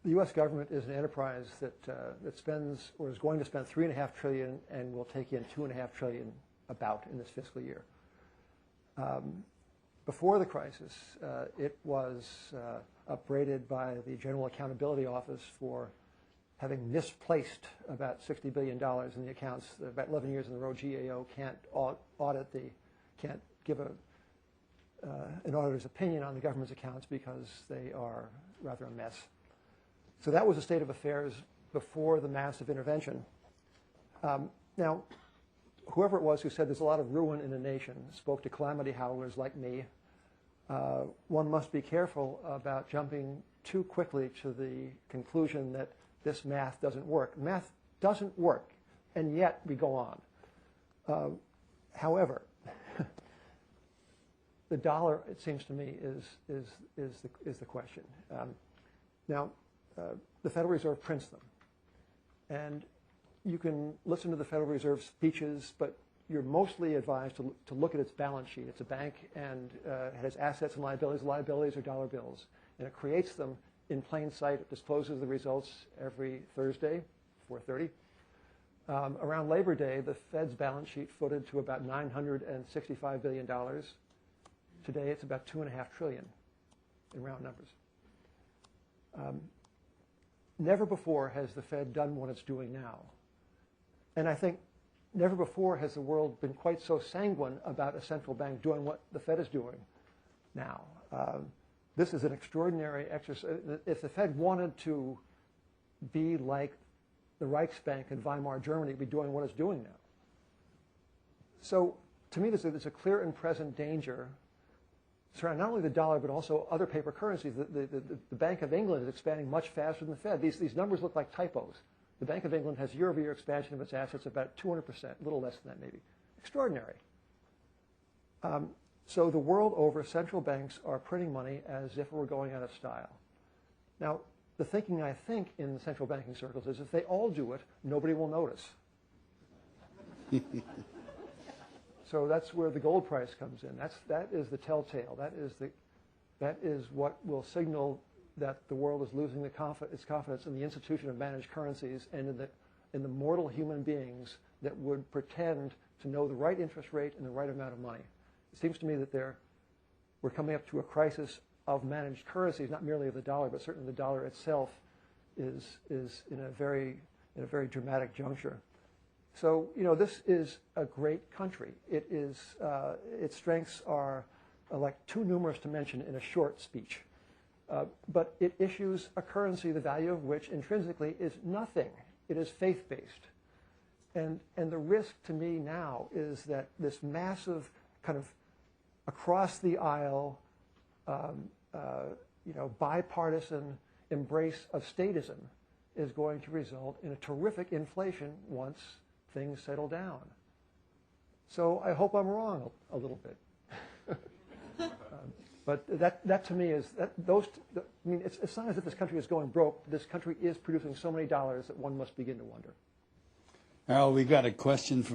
the U.S. government is an enterprise that spends or is going to spend $3.5 trillion and will take in $2.5 trillion about in this fiscal year. Before the crisis, it was upbraided by the General Accountability Office for having misplaced about $60 billion in the accounts. About 11 years in a row, GAO can't can't give an auditor's opinion on the government's accounts because they are rather a mess. So that was the state of affairs before the massive intervention. Now, whoever it was who said there's a lot of ruin in a nation spoke to calamity howlers like me. One must be careful about jumping too quickly to the conclusion that this math doesn't work. Math doesn't work, and yet we go on. However, the dollar, it seems to me, is the question. Now, the Federal Reserve prints them, and you can listen to the Federal Reserve speeches, but you're mostly advised to look at its balance sheet. It's a bank, and it has assets and liabilities. Liabilities are dollar bills, and it creates them in plain sight. It discloses the results every Thursday, 4:30. Around Labor Day, the Fed's balance sheet footed to about $965 billion. Today, it's about $2.5 trillion in round numbers. Never before has the Fed done what it's doing now. And I think never before has the world been quite so sanguine about a central bank doing what the Fed is doing now. This is an extraordinary exercise. If the Fed wanted to be like the Reichsbank in Weimar Germany, it'd be doing what it's doing now. So to me, there's a clear and present danger surrounding not only the dollar, but also other paper currencies. The Bank of England is expanding much faster than the Fed. These numbers look like typos. The Bank of England has year-over-year expansion of its assets about 200%, a little less than that maybe. Extraordinary. So the world over, central banks are printing money as if it were going out of style. Now, the thinking, I think, in the central banking circles is if they all do it, nobody will notice. So that's where the gold price comes in. That is the telltale. That is what will signal that the world is losing its confidence in the institution of managed currencies and in the mortal human beings that would pretend to know the right interest rate and the right amount of money. It seems to me that we're coming up to a crisis of managed currencies, not merely of the dollar, but certainly the dollar itself is in a very dramatic juncture. So, this is a great country. Its strengths are like too numerous to mention in a short speech. But it issues a currency, the value of which intrinsically is nothing. It is faith-based. And the risk to me now is that this massive kind of across the aisle, bipartisan embrace of statism is going to result in a terrific inflation once things settle down. So I hope I'm wrong a little bit. But that to me is it's not as if this country is going broke. This country is producing so many dollars that one must begin to wonder. Al, we got a question from